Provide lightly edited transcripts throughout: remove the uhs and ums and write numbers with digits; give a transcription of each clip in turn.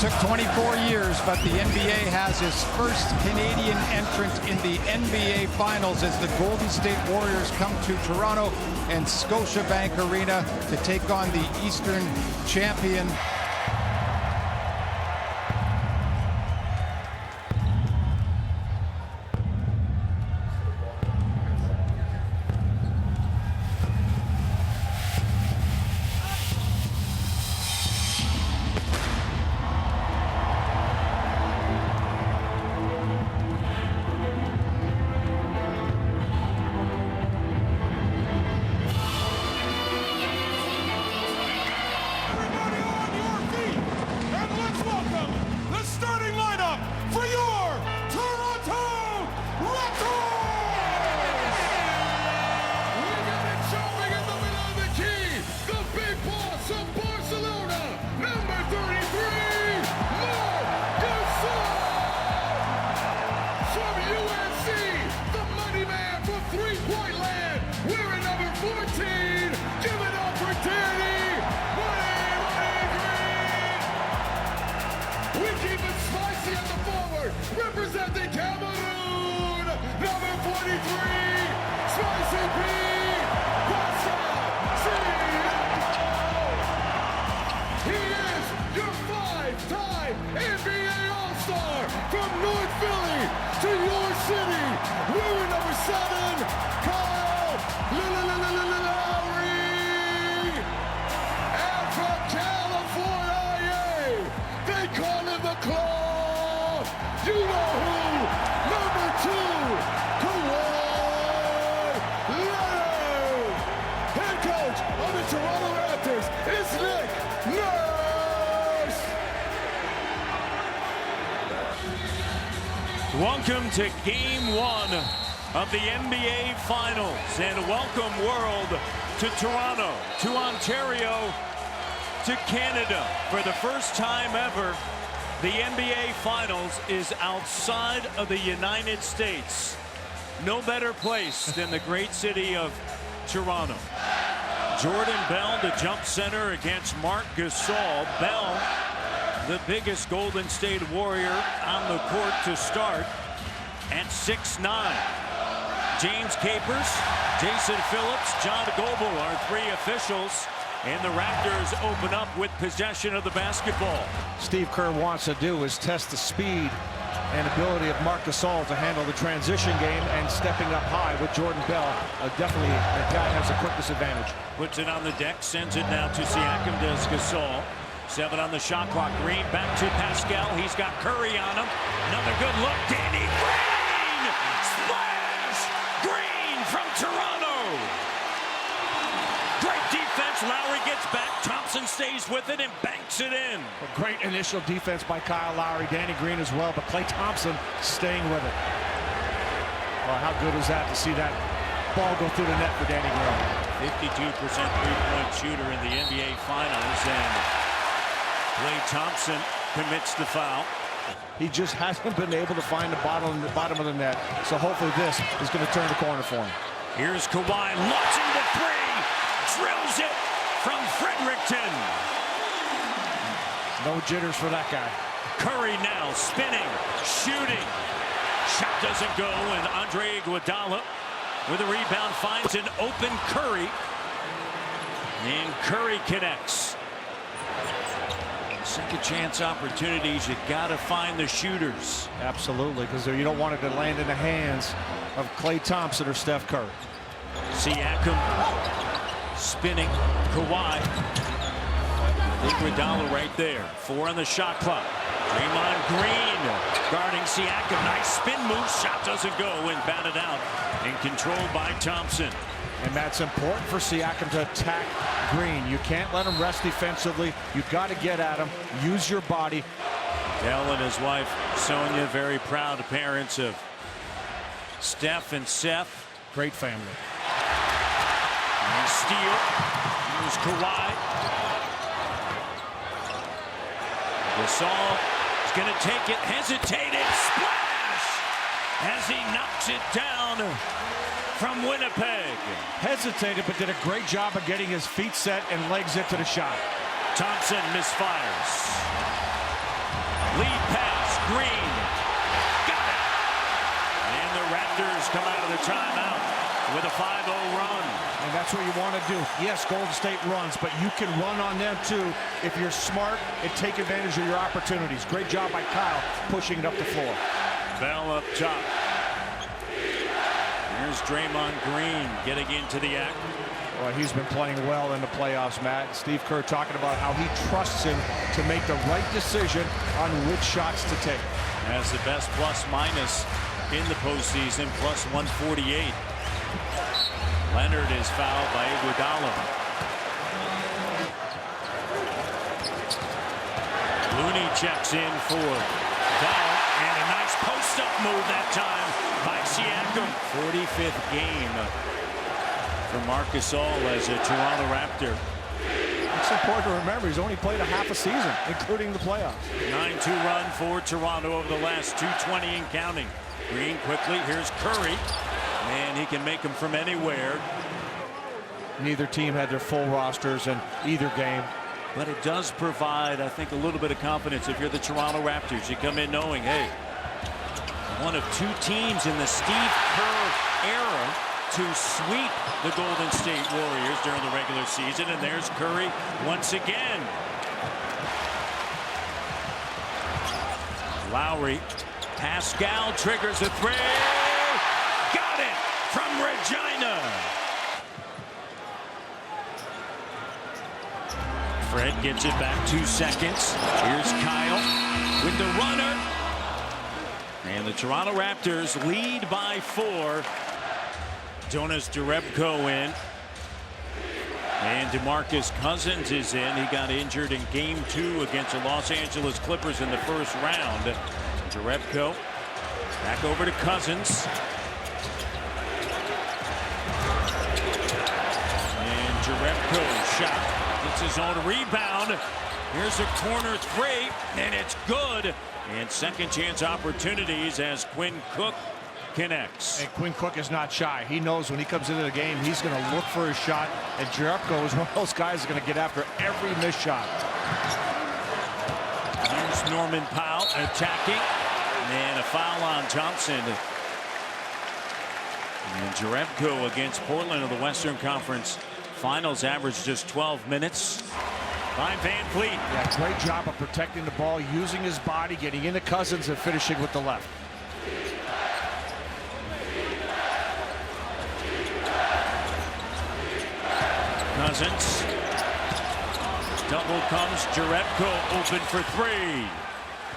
took 24 years, but the NBA has its first Canadian entrant in the NBA Finals as the Golden State Warriors come to Toronto and Scotiabank Arena to take on the Eastern champion. Representing Cameroon, number 43, Spicy P, Pascal Siakam. He is your 5-time NBA All-Star from North Philly to your city. We're number 7, Kyle Lowry. And from California, they call him the Claw. You know who? Number 2, Kawhi Leonard. Head coach of the Toronto Raptors is Nick Nurse. Welcome to Game 1 of the NBA Finals, and welcome world to Toronto, to Ontario, to Canada. For the first time ever, the NBA Finals is outside of the United States. No better place than the great city of Toronto. Jordan Bell, the jump center against Marc Gasol. Bell, the biggest Golden State Warrior on the court to start at 6'9". James Capers, Jason Phillips, John Goble are 3 officials. And the Raptors open up with possession of the basketball. Steve Kerr wants to do is test the speed and ability of Marc Gasol to handle the transition game and stepping up high with Jordan Bell. Definitely a guy has a quickness advantage. Puts it on the deck, sends it now to Siakam, does Gasol. 7 on the shot clock. Green back to Pascal. He's got Curry on him. Another good look. Danny Green! Splash! Green from Toronto! Great defense. Lowry gets back. Thompson stays with it and banks it in. A great initial defense by Kyle Lowry. Danny Green as well, but Klay Thompson staying with it. Well, how good is that to see that ball go through the net for Danny Green? 52% three-point shooter in the NBA Finals, and Klay Thompson commits the foul. He just hasn't been able to find the bottom of the net, so hopefully this is going to turn the corner for him. Here's Kawhi launching the 3. Drills it from Fredericton. No jitters for that guy. Curry now spinning, shooting. Shot doesn't go, and Andre Iguodala with a rebound finds an open Curry. And Curry connects. Second chance opportunities, you gotta find the shooters. Absolutely, because you don't want it to land in the hands of Klay Thompson or Steph Curry. Siakam spinning, Kawhi. Iguodala right there. 4 on the shot clock. Draymond Green guarding Siakam. Nice spin move. Shot doesn't go and batted out and controlled by Thompson. And that's important for Siakam to attack Green. You can't let him rest defensively. You've got to get at him. Use your body. Dell and his wife Sonia, very proud parents of Steph and Seth. Great family. And steal. Here's Kawhi. Gasol is going to take it. Hesitated. Splash! As he knocks it down from Winnipeg. Hesitated, but did a great job of getting his feet set and legs into the shot. Thompson misfires. Lead pass, Green. Got it. And the Raptors come out of the timeout with a 5-0 run. And that's what you want to do. Yes, Golden State runs, but you can run on them too if you're smart and take advantage of your opportunities. Great job by Kyle pushing it up the floor. Bell up top. Here's Draymond Green getting into the act. Well, he's been playing well in the playoffs, Matt. Steve Kerr talking about how he trusts him to make the right decision on which shots to take. Has the best plus-minus in the postseason, plus 148. Leonard is fouled by Iguodala. Looney checks in for foul, and a nice post-up move that time by Siakam. 45th game for Marc Gasol as a Toronto Raptor. It's important to remember he's only played a half a season, including the playoffs. 9-2 run for Toronto over the last 220 and counting. Green quickly, here's Curry. And he can make them from anywhere. Neither team had their full rosters in either game. But it does provide, I think, a little bit of confidence if you're the Toronto Raptors. You come in knowing, hey, one of two teams in the Steve Kerr era to sweep the Golden State Warriors during the regular season. And there's Curry once again. Lowry. Pascal triggers a three. Got it from Regina. Fred gets it back 2 seconds. Here's Kyle with the runner. And the Toronto Raptors lead by 4. Jonas Jerebko in. And DeMarcus Cousins is in. He got injured in Game 2 against the Los Angeles Clippers in the first round. Jerebko back over to Cousins. And Jerebko shot. Gets his own rebound. Here's a corner three, and it's good. And second chance opportunities as Quinn Cook connects. And Quinn Cook is not shy. He knows when he comes into the game, he's going to look for his shot. And Jerebko is one of those guys that's going to get after every missed shot. Here's Norman Powell attacking. And a foul on Thompson. And Jerebko against Portland of the Western Conference Finals averaged just 12 minutes. By Van Fleet. Yeah, great job of protecting the ball, using his body, getting into Cousins, and finishing with the left. Cousins. Double comes Jerebko open for 3.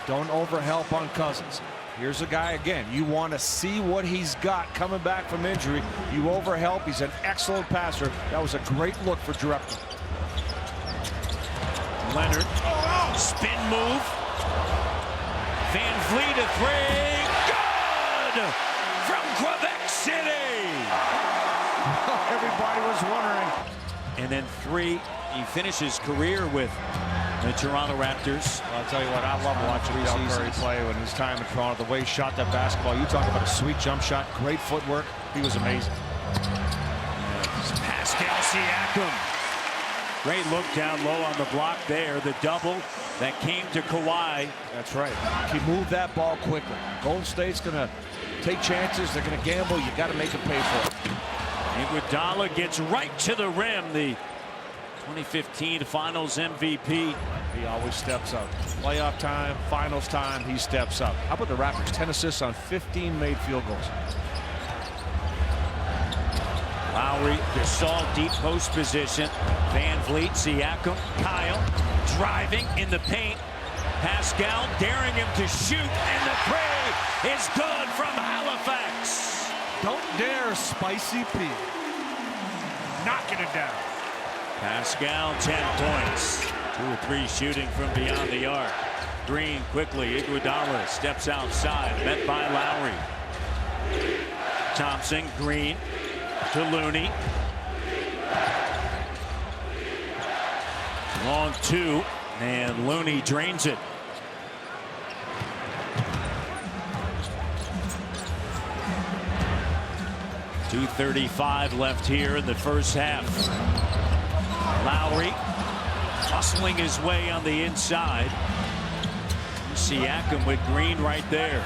Don't overhelp on Cousins. Here's a guy again. You want to see what he's got coming back from injury. You overhelp. He's an excellent passer. That was a great look for Jerebko. Leonard. Spin move. Van Fleet a 3. Good! From Quebec City! Everybody was wondering. And then 3. He finished his career with the Toronto Raptors. I'll tell you what, I love watching Del Curry play when his time in Toronto. The way he shot that basketball. You talk about a sweet jump shot, great footwork. He was amazing. Pascal Siakam. Great look down low on the block there. The double that came to Kawhi. That's right. He moved that ball quickly. Golden State's going to take chances. They're going to gamble. You got to make them pay for it. Iguodala gets right to the rim. The 2015 Finals MVP. He always steps up. Playoff time, finals time, he steps up. How about the Raptors? 10 assists on 15 made field goals. Lowry, Gasol, deep post position. Van Vliet, Siakam, Kyle driving in the paint. Pascal daring him to shoot, and the three is good from Halifax. Don't dare, Spicy P. Knocking it down. Pascal, 10 points. 2 or 3 shooting from beyond the arc. Green quickly. Iguodala steps outside. Met by Lowry. Thompson, Green to Looney. Long 2. And Looney drains it. .235 left here in the first half. Lowry hustling his way on the inside. Siakam with Green right there.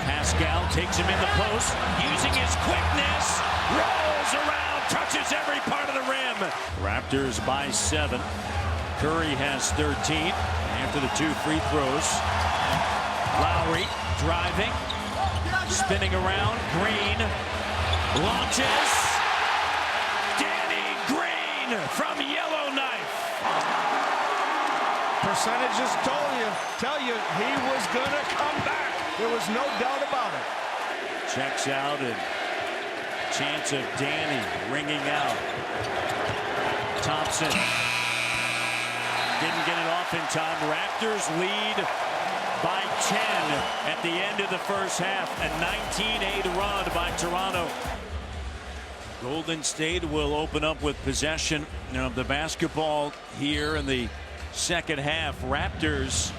Pascal takes him in the post, using his quickness, rolls around, touches every part of the rim. Raptors by 7. Curry has 13 after the 2 free throws. Lowry driving, spinning around. Green launches. Danny Green from Yellowknife. Percentages tell you he was gonna come back. There was no doubt about it. Checks out, and chance of Danny ringing out. Thompson didn't get it off in time. Raptors lead by 10 at the end of the first half. A 19-8 run by Toronto. Golden State will open up with possession of the basketball here in the second half. Raptors,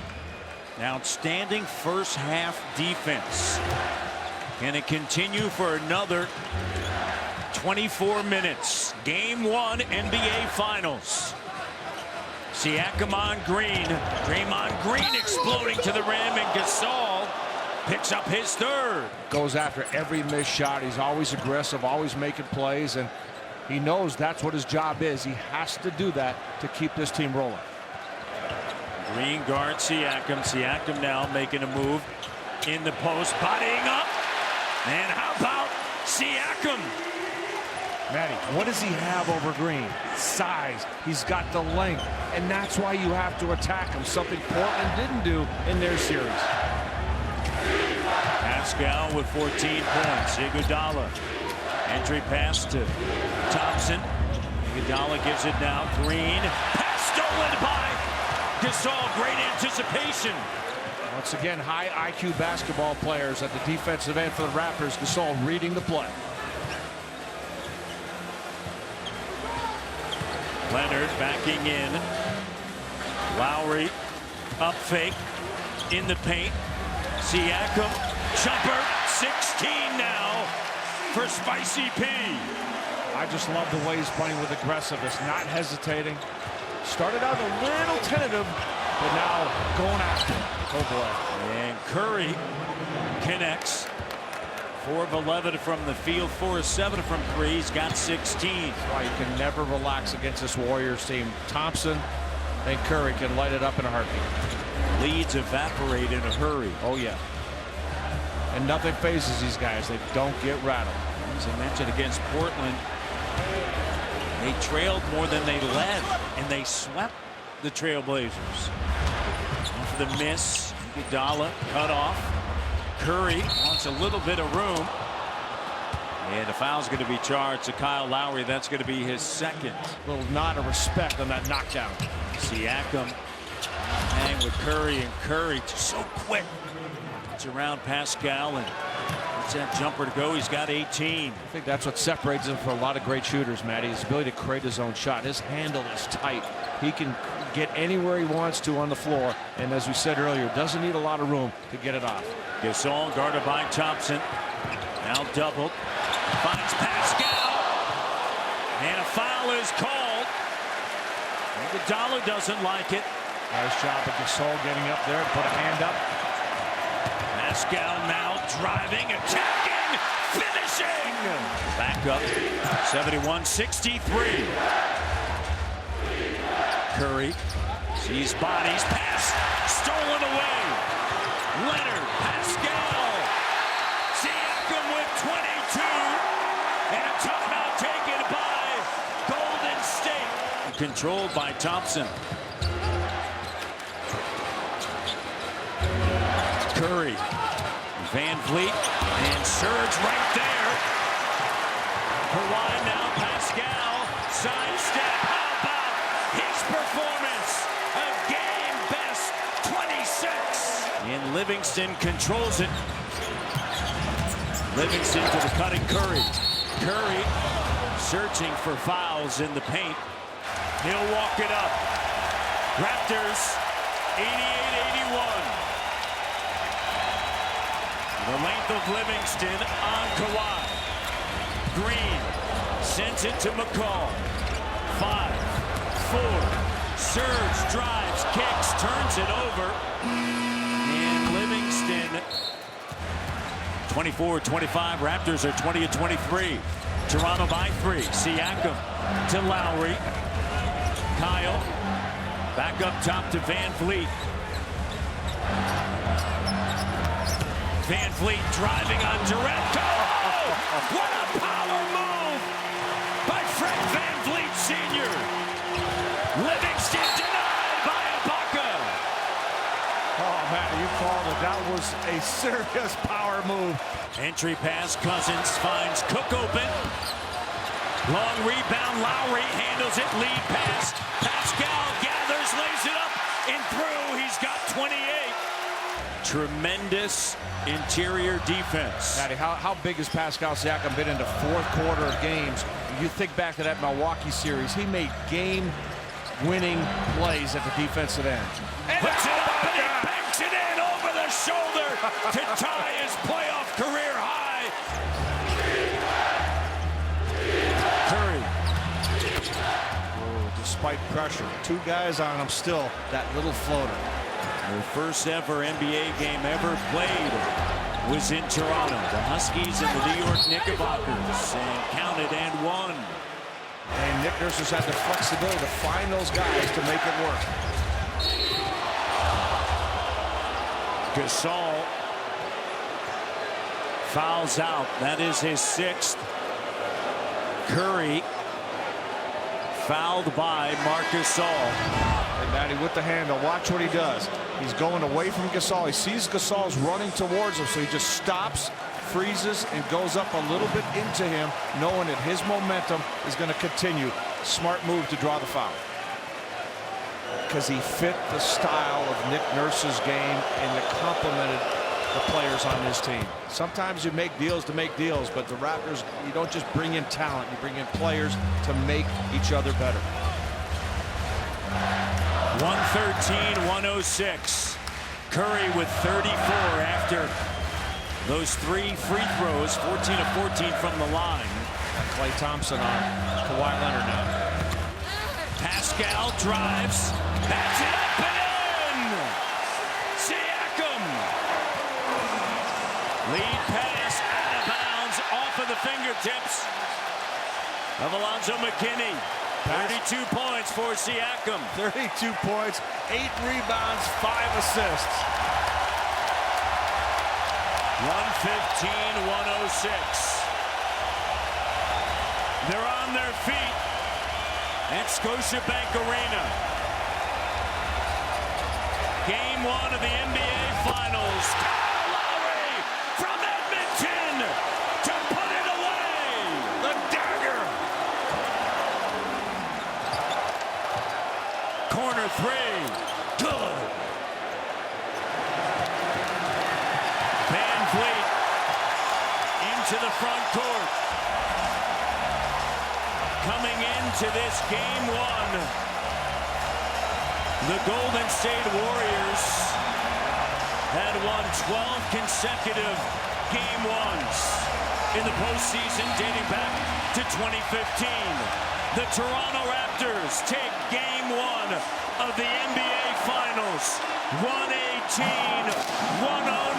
outstanding first half defense. Can it continue for another 24 minutes? Game 1 NBA Finals. Siakam on Green. Draymond Green exploding to the rim, and Gasol picks up his third. Goes after every missed shot. He's always aggressive, always making plays, and he knows that's what his job is. He has to do that to keep this team rolling. Green guards Siakam. Siakam now making a move in the post, bodying up. And how about Siakam? Matty, what does he have over Green? Size. He's got the length, and that's why you have to attack him, something Portland didn't do in their series. Pascal with 14 points. Iguodala. Entry pass to Thompson. Iguodala gives it now. Green. Pass stolen by Gasol. Great anticipation. Once again, high IQ basketball players at the defensive end for the Raptors. Gasol reading the play. Leonard backing in. Lowry up fake in the paint. Siakam jumper 16 now for Spicy P. I just love the way he's playing with aggressiveness, not hesitating. Started out a little tentative, but now going after it. Oh boy. And Curry connects. 4 of 11 from the field, 4 of 7 from 3. He's got 16. Why you can never relax against this Warriors team. Thompson and Curry can light it up in a heartbeat. Leads evaporate in a hurry. Oh yeah. And nothing phases these guys. They don't get rattled. As I mentioned against Portland, they trailed more than they led, and they swept the Trailblazers. After the miss, Iguodala cut off. Curry wants a little bit of room. And a foul's going to be charged to Kyle Lowry. That's going to be his second. A little nod of respect on that knockdown. Siakam hang with Curry, and Curry just so quick. It's around Pascal, and it's that jumper to go. He's got 18. I think that's what separates him from a lot of great shooters, Matty. His ability to create his own shot. His handle is tight. He can get anywhere he wants to on the floor, and as we said earlier, doesn't need a lot of room to get it off. Gasol guarded by Thompson. Now doubled. Finds Pascal. And a foul is called. Iguodala doesn't like it. Nice job of Gasol getting up there to put a hand up. Pascal now driving, attacking, finishing. Back up. 71-63. Curry sees bodies. Pass stolen away. Leonard, Pascal. Siakam with 22. And a timeout taken by Golden State. Controlled by Thompson. Curry. Van Vliet. And Serge right there. Kawhi now. Pascal. Sidestep. How about his performance? A game best 26. And Livingston controls it. Livingston to the cutting Curry. Curry searching for fouls in the paint. He'll walk it up. Raptors 88-81. The length of Livingston on Kawhi. Green sends it to McCall. 5, 4. Serge drives, kicks, turns it over. 24-25. Raptors are 20-23. Toronto by 3. Siakam to Lowry. Kyle back up top to Van Vliet. Van Vliet driving on Durant. Oh, what a power move by Fred Van Vliet Sr. Livingston denied by Ibaka. Oh, Matt, you called it. That was a serious power move. Entry pass, Cousins finds Cook open. Long rebound, Lowry handles it, lead pass. Pascal gathers, lays it up and through. He's got 28. Tremendous interior defense. Matty, how big has Pascal Siakam been in the fourth quarter of games? You think back to that Milwaukee series, he made game-winning plays at the defensive end. And puts it up and he banks it in over the shoulder to tie his playoff career high. Curry. Oh, despite pressure, 2 guys on him still, that little floater. The first ever NBA game ever played was in Toronto. The Huskies and the New York Knickerbockers, and counted and won. And Nick Nurse has had the flexibility to find those guys to make it work. Gasol fouls out. That is his 6th. Curry fouled by Marc Gasol. Hey, Matty, with the handle, watch what he does. He's going away from Gasol. He sees Gasol's running towards him, so he just stops, freezes, and goes up a little bit into him, knowing that his momentum is going to continue. Smart move to draw the foul. Because he fit the style of Nick Nurse's game and it complemented the players on his team. Sometimes you make deals to make deals, but the Raptors, you don't just bring in talent, you bring in players to make each other better. 113-106. Curry with 34 after those 3 free throws, 14 of 14 from the line. Klay Thompson on Kawhi Leonard now. Pascal drives, bats it up and in. Siakam. Lead pass out of bounds, off of the fingertips of Alonzo McKinney. 32 points for Siakam. 32 points, 8 rebounds, 5 assists. 115-106. They're on their feet at Scotiabank Arena. Game 1 of the NBA Finals. Kyle Lowry from Edmonton to put it away. The dagger. Corner 3. Good. Van Vliet into the front court. Coming into this game 1, the Golden State Warriors had won 12 consecutive game 1s in the postseason dating back to 2015. The Toronto Raptors take game 1 of the NBA Finals, 118-109.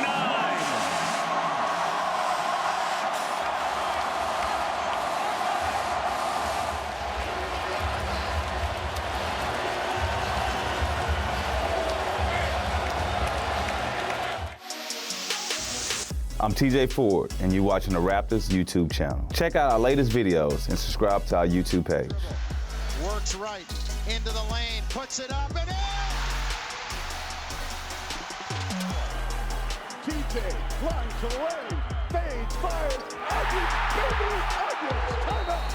I'm TJ Ford, and you're watching the Raptors YouTube channel. Check out our latest videos and subscribe to our YouTube page. Works right into the lane, puts it up and in! TJ lines away, fades, fires, Edwards, baby, Edwards, timeout,